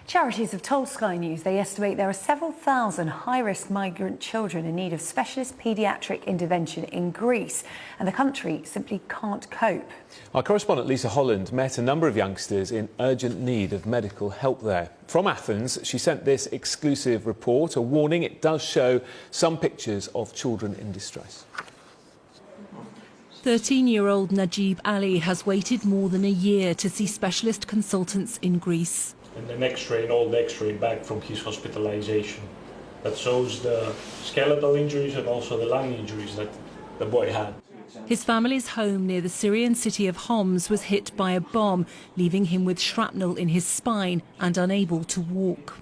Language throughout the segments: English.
Charities have told Sky News they estimate there are several thousand high-risk migrant children in need of specialist paediatric intervention in Greece, and the country simply can't cope. Our correspondent Lisa Holland met a number of youngsters in urgent need of medical help there. From Athens, she sent this exclusive report, a warning it does show some pictures of children in distress. 13-year-old Najib Ali has waited more than a year to see specialist consultants in Greece. And an X-ray, an old X-ray back from his hospitalization that shows the skeletal injuries and also the lung injuries that the boy had. His family's home near the Syrian city of Homs was hit by a bomb, leaving him with shrapnel in his spine and unable to walk.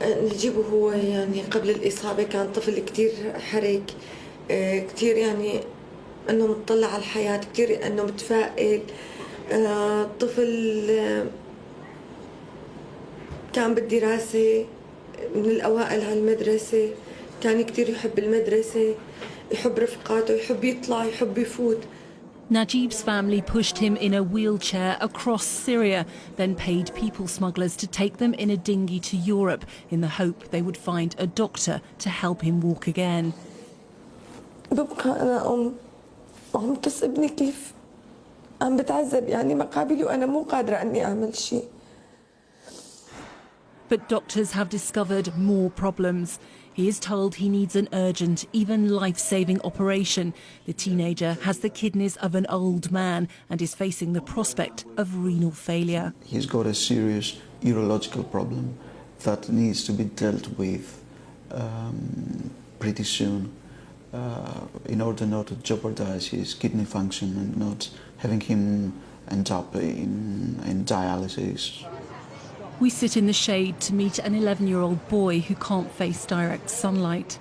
نجيب هو يعني قبل الإصابة كان طفل كتير حرك كتير يعني أنه متطلع على الحياة كتير أنه متفائل طفل كان بالدراسة من الأوائل على المدرسة كان كتير يحب المدرسة يحب رفقاته يحب يطلع يحب يفوت. Najib's family pushed him in a wheelchair across Syria, then paid people smugglers to take them in a dinghy to Europe in the hope they would find a doctor to help him walk again. ببقى أنا عم تصبني كيف عم بتعذب يعني مقابلي وأنا مو قادرة إني أعمل شيء. But doctors have discovered more problems. He is told he needs an urgent, even life-saving operation. The teenager has the kidneys of an old man and is facing the prospect of renal failure. He's got a serious urological problem that needs to be dealt with pretty soon in order not to jeopardize his kidney function and not having him end up in dialysis. We sit in the shade to meet an 11-year-old boy who can't face direct sunlight.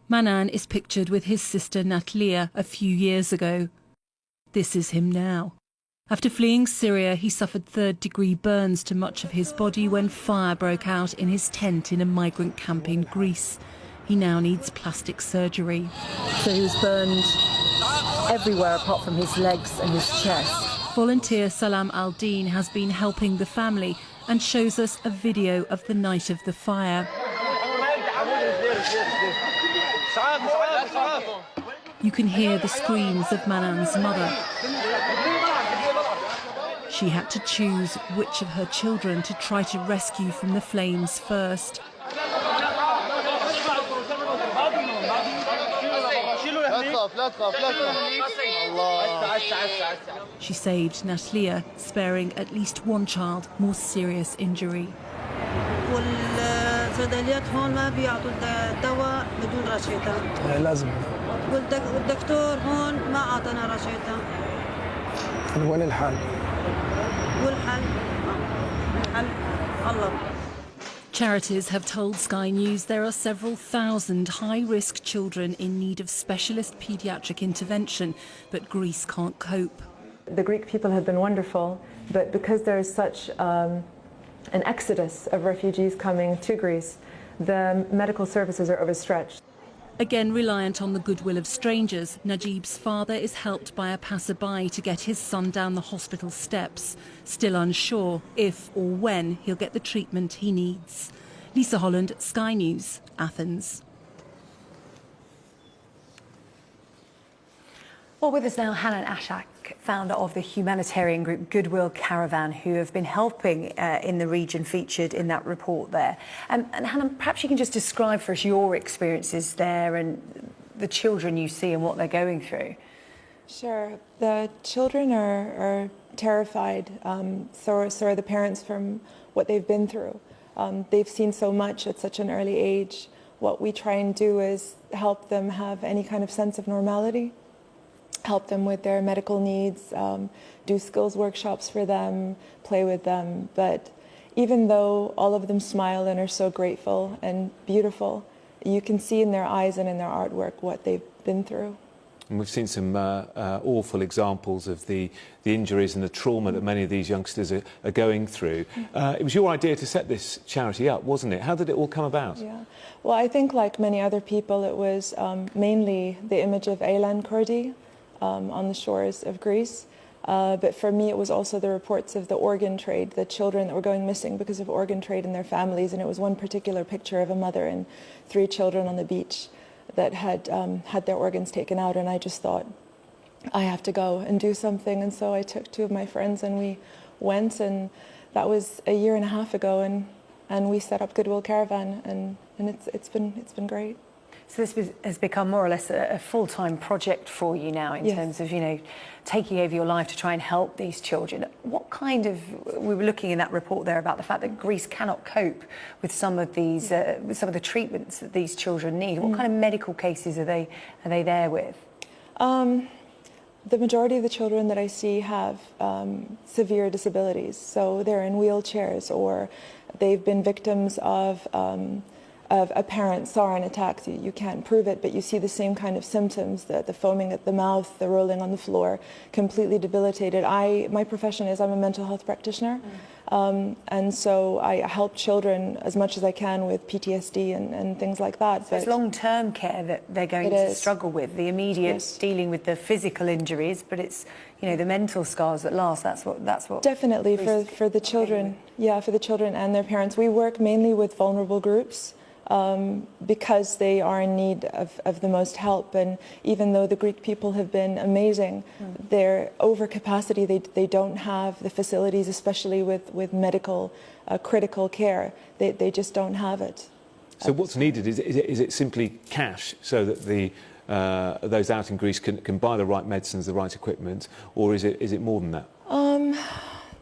Manan is pictured with his sister Natalia a few years ago. This is him now. After fleeing Syria, he suffered third-degree burns to much of his body when fire broke out in his tent in a migrant camp in Greece. He now needs plastic surgery. So he was burned everywhere apart from his legs and his chest. Volunteer Salam al-Din has been helping the family and shows us a video of the night of the fire. You can hear the screams of Manan's mother. She had to choose which of her children to try to rescue from the flames first. She saved Natalia, sparing at least one child more serious injury. والصيدليات هون ما بيعطوا الدواء بدون رشيدة. لازم. والدكتور هون ما أعطانا رشيدة. وين الحل؟ والحل الله. Charities have told Sky News there are several thousand high-risk children in need of specialist paediatric intervention, but Greece can't cope. The Greek people have been wonderful, but because there is such an exodus of refugees coming to Greece, the medical services are overstretched. Again reliant on the goodwill of strangers, Najib's father is helped by a passerby to get his son down the hospital steps, still unsure if or when he'll get the treatment he needs. Lisa Holland, Sky News, Athens. Well, with us now, Hanan Ashak, founder of the humanitarian group Goodwill Caravan, who have been helping in the region featured in that report there. And Hanan, perhaps you can just describe for us your experiences there and the children you see and what they're going through. Sure. The children are terrified, so are the parents from what they've been through. They've seen so much at such an early age. What we try and do is help them have any kind of sense of normality, help them with their medical needs, do skills workshops for them, play with them. But even though all of them smile and are so grateful and beautiful, you can see in their eyes and in their artwork what they've been through. And we've seen some awful examples of the injuries and the trauma that many of these youngsters are going through. It was your idea to set this charity up, wasn't it? How did it all come about? Yeah. Well, I think like many other people, it was mainly the image of Aylan Kurdi on the shores of Greece. But for me, it was also the reports of the organ trade, the children that were going missing because of organ trade in their families. And it was one particular picture of a mother and 3 children on the beach that had had their organs taken out. And I just thought, I have to go and do something. And so I took 2 of my friends and we went, and that was a year and a half ago. And we set up Goodwill Caravan, and it's been great. So this has become more or less a full-time project for you now in terms of, you know, taking over your life to try and help these children. What kind of, we were looking in that report there about the fact that Greece cannot cope with some of these, with some of the treatments that these children need. What kind of medical cases are they there with? The majority of the children that I see have severe disabilities. So they're in wheelchairs, or they've been victims of a parent sarin attacks. You can't prove it, but you see the same kind of symptoms, the foaming at the mouth, the rolling on the floor, completely debilitated. My profession is I'm a mental health practitioner, and so I help children as much as I can with PTSD and things like that. So it's long-term care that they're going to struggle with, the immediate dealing with the physical injuries, but it's, you know, the mental scars that last. That's what definitely for the children. Yeah, for the children and their parents. We work mainly with vulnerable groups. Because they are in need of the most help. And even though the Greek people have been amazing, they're over capacity. They don't have the facilities, especially with medical critical care. They just don't have it. So what's needed? Is it simply cash so that those out in Greece can buy the right medicines, the right equipment, or is it more than that?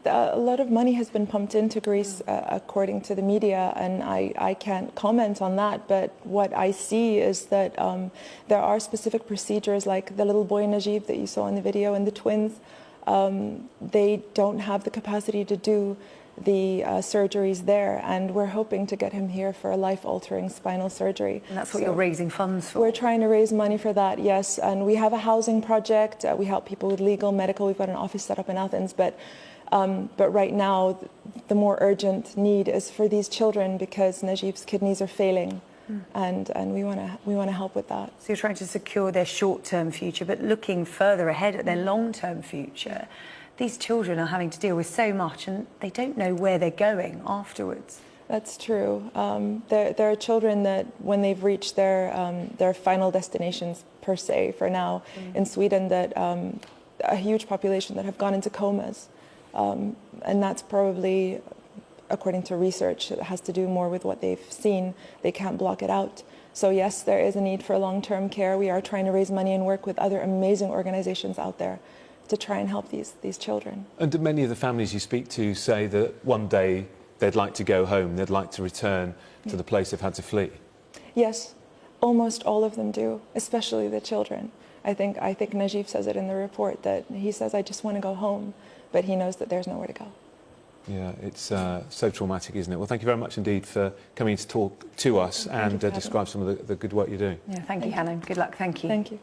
A lot of money has been pumped into Greece, according to the media, and I can't comment on that. But what I see is that there are specific procedures, like the little boy Najib that you saw in the video and the twins. They don't have the capacity to do the surgeries there, and we're hoping to get him here for a life-altering spinal surgery. And that's what you're raising funds for? We're trying to raise money for that, yes. And we have a housing project. We help people with legal, medical. We've got an office set up in Athens, but right now, the more urgent need is for these children because Najib's kidneys are failing, and we want to help with that. So you're trying to secure their short-term future, but looking further ahead at their long-term future, these children are having to deal with so much, and they don't know where they're going afterwards. That's true. There are children that, when they've reached their final destinations, per se, for now, in Sweden, that a huge population that have gone into comas. And that's probably, according to research, it has to do more with what they've seen. They can't block it out. So yes, there is a need for long-term care. We are trying to raise money and work with other amazing organizations out there to try and help these children. And do many of the families you speak to say that one day they'd like to go home, they'd like to return to the place they've had to flee? Yes, almost all of them do, especially the children. I think Najib says it in the report, that he says, I just want to go home. But he knows that there's nowhere to go. Yeah, it's so traumatic, isn't it? Well, thank you very much indeed for coming to talk to us and describe some of the good work you're doing. Yeah, thank you, Hannah. Good luck. Thank you. Thank you.